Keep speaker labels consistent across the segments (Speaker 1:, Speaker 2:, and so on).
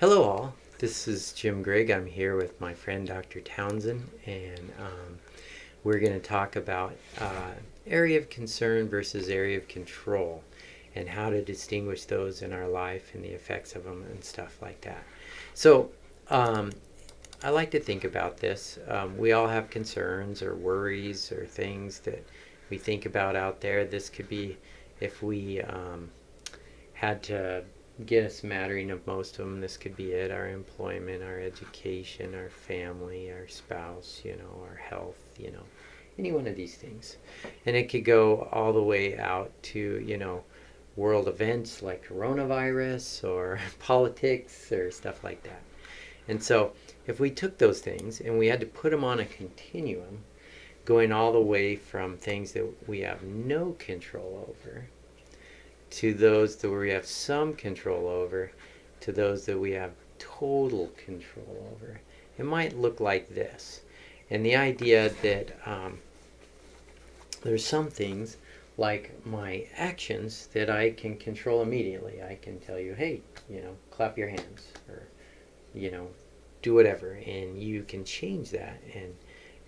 Speaker 1: Hello, all. This is Jim Grigg. I'm here with my friend Dr. Townsend, and we're going to talk about area of concern versus area of control and how to distinguish those in our life and the effects of them and stuff like that. So, I like to think about this. We all have concerns or worries or things that we think about out there. This could be if we had to get a smattering of most of them. This could be it: our employment, our education, our family, our spouse, our health, any one of these things. And it could go all the way out to, world events like coronavirus or politics or stuff like that. And so, if we took those things and we had to put them on a continuum, going all the way from things that we have no control over to those that we have some control over, to those that we have total control over. It might look like this. And the idea that there's some things like my actions that I can control immediately. I can tell you, hey, clap your hands, or, do whatever, and you can change that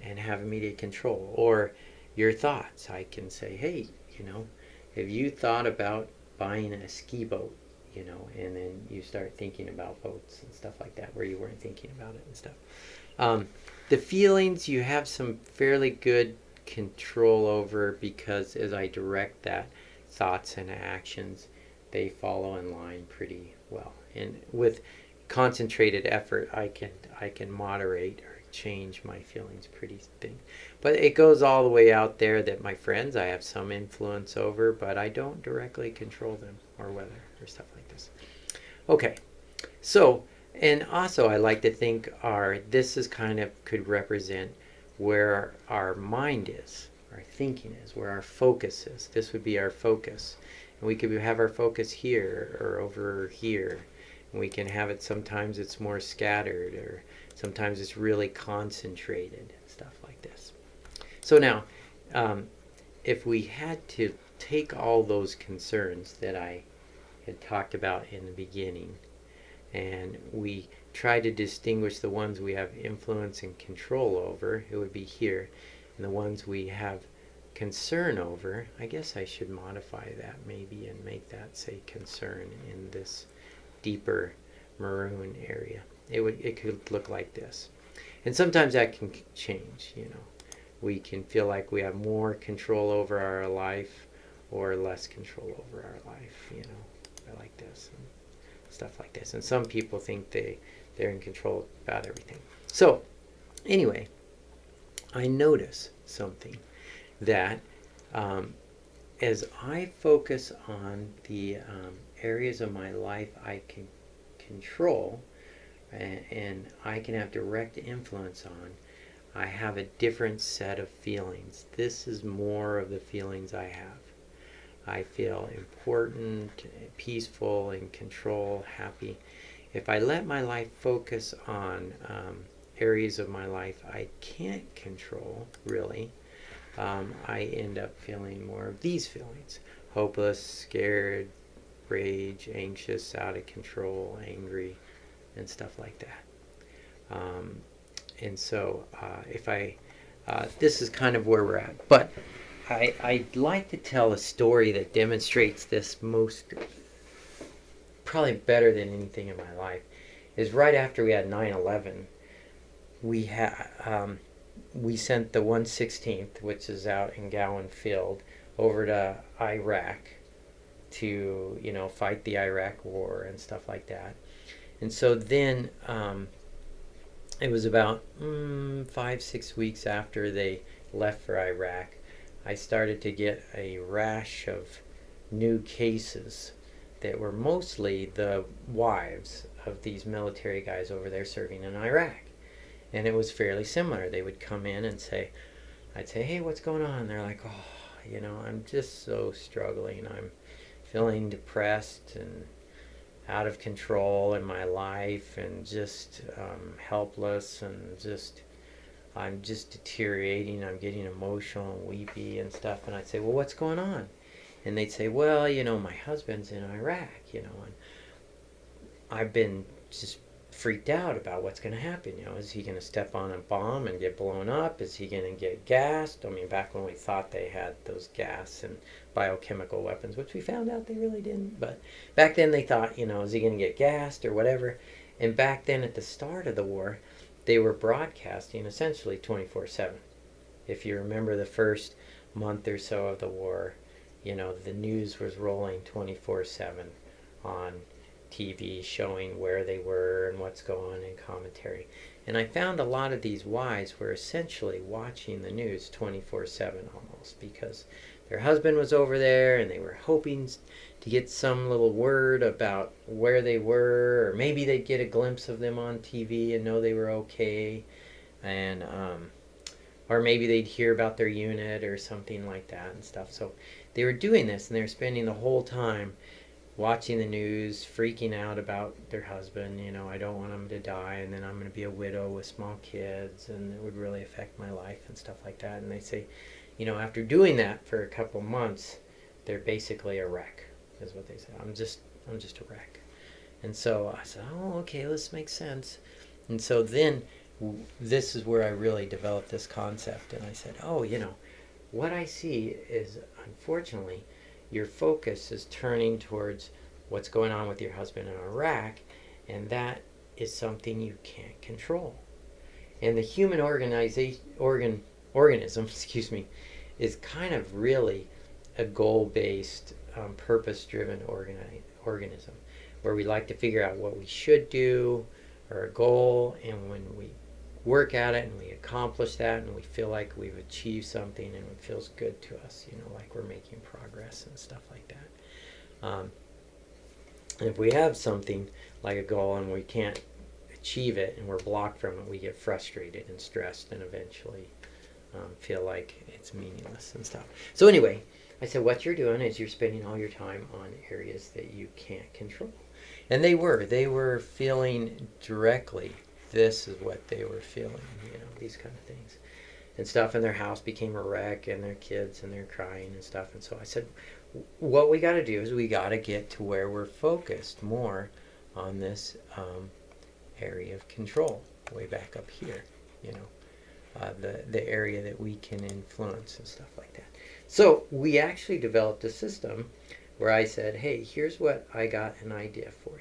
Speaker 1: and have immediate control. Or your thoughts, I can say, hey, have you thought about buying a ski boat, and then you start thinking about boats and stuff like that where you weren't thinking about it and stuff. The feelings you have some fairly good control over, because as I direct that thoughts and actions, they follow in line pretty well. And with concentrated effort, I can moderate or change my feelings pretty thin. But it goes all the way out there that my friends I have some influence over, but I don't directly control them or weather or stuff like this. Okay, so, and also I like to think this is kind of could represent where our mind is, our thinking is, where our focus is. This would be our focus. And we could have our focus here or over here. And we can have it, sometimes it's more scattered, or sometimes it's really concentrated, stuff like this. So now, if we had to take all those concerns that I had talked about in the beginning, and we try to distinguish the ones we have influence and control over, it would be here, and the ones we have concern over, I guess I should modify that maybe and make that say concern in this deeper maroon area. It could look like this. And sometimes that can change, We can feel like we have more control over our life or less control over our life, I like this and stuff like this. And some people think they're in control about everything. So, anyway, I notice something that as I focus on the areas of my life I can control and I can have direct influence on, I have a different set of feelings. This is more of the feelings I have. I feel important, peaceful, in control, happy. If I let my life focus on areas of my life I can't control, really, I end up feeling more of these feelings: hopeless, scared, rage, anxious, out of control, angry, and stuff like that. And so this is kind of where we're at. But I'd like to tell a story that demonstrates this probably better than anything in my life. Is right after we had 9/11, we sent the 116th, which is out in Gowan Field, over to Iraq to fight the Iraq War and stuff like that. And so then it was about 5-6 weeks after they left for Iraq, I started to get a rash of new cases that were mostly the wives of these military guys over there serving in Iraq. And it was fairly similar. They would come in and I'd say, hey, what's going on? And they're like, oh, I'm just so struggling. I'm feeling depressed and out of control in my life and just helpless, and I'm just deteriorating. I'm getting emotional and weepy and stuff. And I'd say, well, what's going on? And they'd say, well, my husband's in Iraq, and I've been just freaked out about what's going to happen. Is he going to step on a bomb and get blown up? Is he going to get gassed? I mean, back when we thought they had those gas and biochemical weapons, which we found out they really didn't. But back then they thought, is he going to get gassed or whatever? And back then at the start of the war, they were broadcasting essentially 24/7. If you remember the first month or so of the war, the news was rolling 24/7 on TV, showing where they were and what's going on in commentary. And I found a lot of these wives were essentially watching the news 24/7 almost, because their husband was over there and they were hoping to get some little word about where they were, or maybe they'd get a glimpse of them on TV and know they were okay, and or maybe they'd hear about their unit or something like that and stuff. So they were doing this, and they were spending the whole time watching the news, freaking out about their husband. I don't want him to die, and then I'm going to be a widow with small kids, and it would really affect my life and stuff like that. And they say, after doing that for a couple months, they're basically a wreck, is what they say. I'm just a wreck. And so I said, oh, okay, this makes sense. And so then this is where I really developed this concept. And I said, oh, what I see is, unfortunately, your focus is turning towards what's going on with your husband in Iraq, and that is something you can't control. And the human organism, is kind of really a goal-based, purpose-driven organism, where we like to figure out what we should do, or a goal, and when we work at it and we accomplish that and we feel like we've achieved something and it feels good to us, like we're making progress and stuff like that. And if we have something like a goal and we can't achieve it and we're blocked from it, we get frustrated and stressed and eventually feel like it's meaningless and stuff. So anyway, I said, what you're doing is you're spending all your time on areas that you can't control. And they were feeling directly, this is what they were feeling, these kind of things and stuff. And their house became a wreck, and their kids, and they're crying and stuff. And so I said, what we got to do is we got to get to where we're focused more on this area of control, way back up here, the area that we can influence and stuff like that. So we actually developed a system where I said, hey, here's what I got an idea for you.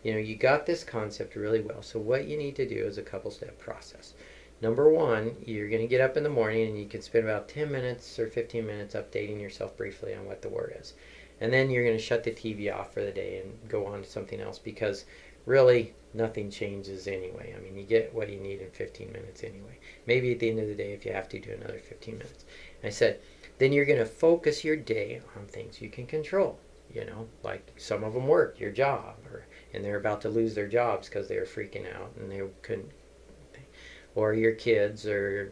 Speaker 1: You got this concept really well. So what you need to do is a couple-step process. Number one, you're going to get up in the morning, and you can spend about 10 minutes or 15 minutes updating yourself briefly on what the war is. And then you're going to shut the TV off for the day and go on to something else, because really nothing changes anyway. I mean, you get what you need in 15 minutes anyway. Maybe at the end of the day, if you have to, do another 15 minutes. And I said, then you're going to focus your day on things you can control. Like some of them work, your job, and they're about to lose their jobs because they were freaking out and they couldn't, or your kids, or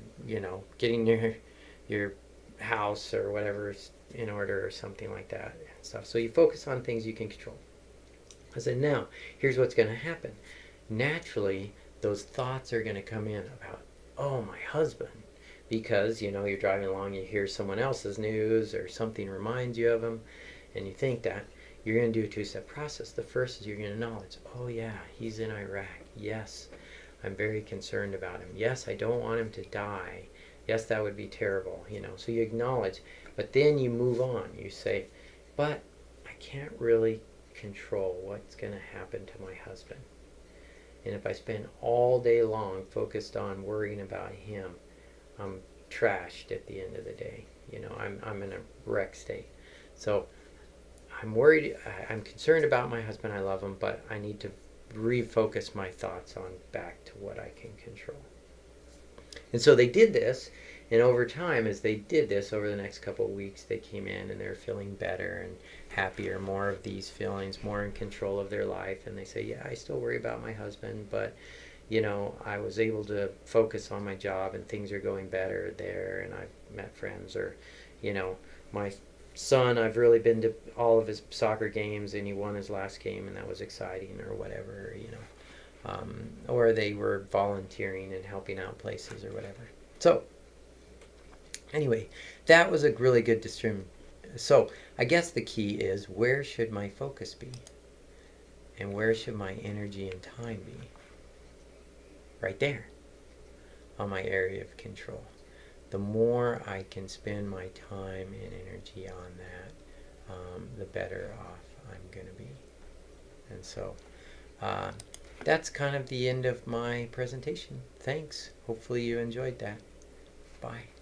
Speaker 1: getting your house or whatever in order or something like that and stuff. So you focus on things you can control. I said, now here's what's going to happen. Naturally, those thoughts are going to come in about, oh, my husband, because you're driving along, you hear someone else's news or something reminds you of him, and you think that. You're going to do a two-step process. The first is you're going to acknowledge, oh yeah, he's in Iraq. Yes, I'm very concerned about him. Yes, I don't want him to die. Yes, that would be terrible, So you acknowledge, but then you move on. You say, but I can't really control what's going to happen to my husband. And if I spend all day long focused on worrying about him, I'm trashed at the end of the day. I'm in a wreck state. So I'm worried, I'm concerned about my husband, I love him, but I need to refocus my thoughts on back to what I can control. And so they did this, and over time, as they did this, over the next couple of weeks, they came in and they're feeling better and happier, more of these feelings, more in control of their life. And they say, yeah, I still worry about my husband, but I was able to focus on my job and things are going better there, and I've met friends, or my son, I've really been to all of his soccer games, and he won his last game, and that was exciting, or whatever, or they were volunteering and helping out places or whatever. So anyway, that was a really good distraction. So I guess the key is, where should my focus be? And where should my energy and time be? Right there, on my area of control. The more I can spend my time and energy on that, the better off I'm going to be. And so that's kind of the end of my presentation. Thanks. Hopefully you enjoyed that. Bye.